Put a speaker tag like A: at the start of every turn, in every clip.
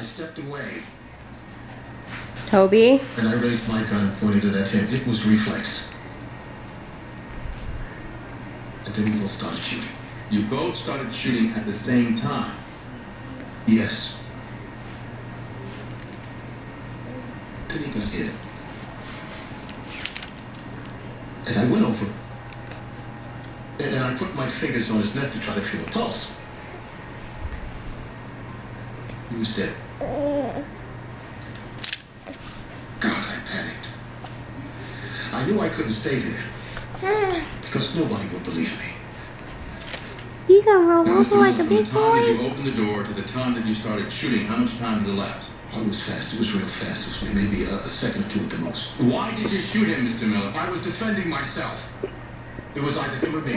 A: I stepped away.
B: Toby?
A: And I raised my gun and pointed it at him. It was reflex. And then we both started shooting.
C: You both started shooting at the same time?
A: Yes. Then he got hit. And I went over. And I put my fingers on his neck to try to feel a pulse. He was dead. God, I panicked. I knew I couldn't stay there. Because nobody would believe me.
B: You gonna roll
C: Now,
B: over
C: Mr.
B: like a
C: Miller, from
B: big
C: the time that
B: boy?
C: you opened the door to the time that you started shooting, how much time had elapsed?
A: I was fast. It was real fast. It was maybe a second or two at the most.
C: Why did you shoot him, Mr. Miller?
A: I was defending myself. It was either him or me.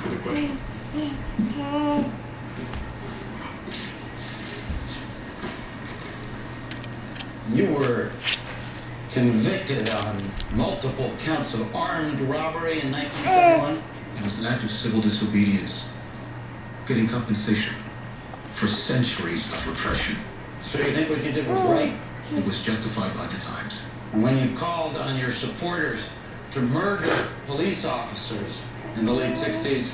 C: For the question.
D: You were convicted on multiple counts of armed robbery in 1971?
A: It was an act of civil disobedience. Getting compensation for centuries of repression.
D: So you think what you did was right?
A: It was justified by the times.
D: And when you called on your supporters to murder police officers in the late 60s,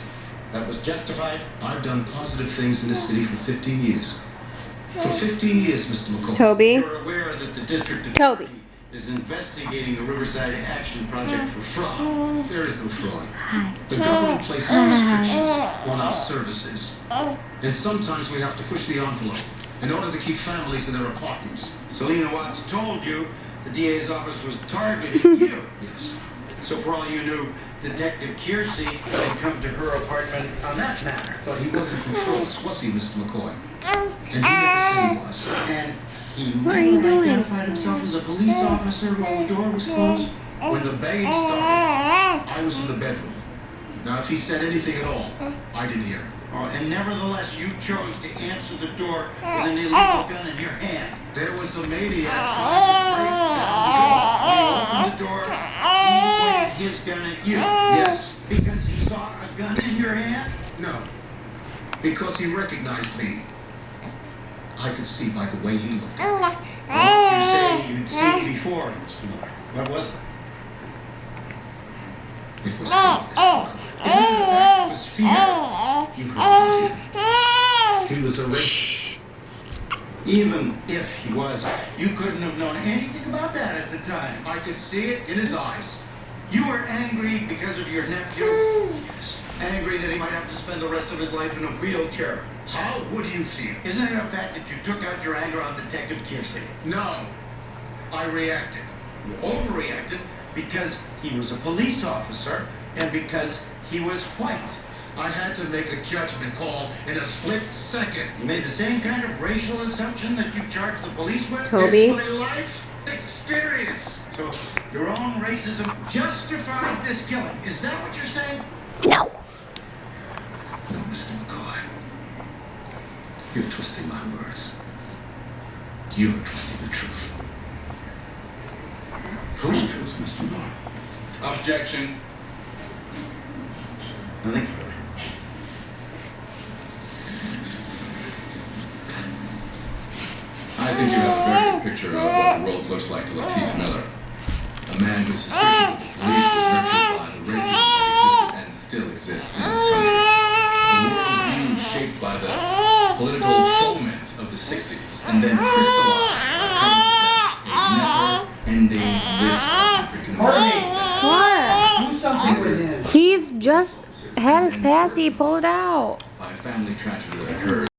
D: that was justified?
A: I've done positive things in this city for 15 years. For 15 years, Mr. McCall.
B: Toby?
D: You're aware that the district
B: Toby.
D: attorney is investigating the Riverside Action Project for fraud.
A: There is no fraud. The government places restrictions on our services. And sometimes we have to push the envelope in order to keep families in their apartments.
D: Selena Watts told you the DA's office was targeting you.
A: Yes.
D: So for all you knew, Detective Kiersey had come to her apartment on that matter.
A: But he wasn't from France, was he, Mr. McCoy? And he never said he was.
D: And he
B: What are you
D: never
B: doing?
D: identified himself as a police officer while the door was closed.
A: When the banging started, I was in the bedroom. Now, if he said anything at all, I didn't hear him.
D: Oh, and nevertheless, you chose to answer the door with an illegal gun in your hand.
A: There was a maniac trying to break down the door.
D: When you opened the door, he pointed his gun at you.
A: Yes.
D: Because he saw a gun in your hand?
A: No. Because he recognized me. I could see by the way he looked at me.
D: Well, you say you'd seen it before, Mr. Miller. What was it?
A: It was him,
D: It was fear.
A: You heard him. He was a racist.
D: Even if he was, you couldn't have known anything about that at the time.
A: I could see it in his eyes.
D: You were angry because of your nephew?
A: Yes.
D: Angry that he might have to spend the rest of his life in a wheelchair.
A: How would you feel?
D: Isn't it a fact that you took out your anger on Detective Kiersey?
A: No. I reacted.
D: You overreacted because he was a police officer and because he was white.
A: I had to make a judgment call in a split second.
D: You made the same kind of racial assumption that you charged the police with?
B: Toby?
A: It's my life experience.
D: So your own racism justified this killing. Is that what you're saying?
B: No.
A: No, Mr. McCoy. You're twisting my words. You're twisting the truth.
D: Whose truth, Mr. Miller?
C: Objection.
D: Nothing further.
C: I think you have a very good picture of what the world looks like to Lateef Miller. A man whose suspicion of police was nurtured by the racism that existed and still exists in this country. A worldview shaped by the political foment of the 60s and then crystallized by current events, a never-ending list of African Americans.
B: What?
E: Do something with him.
B: He's just had his passy pulled out.
C: By a family tragedy that occurred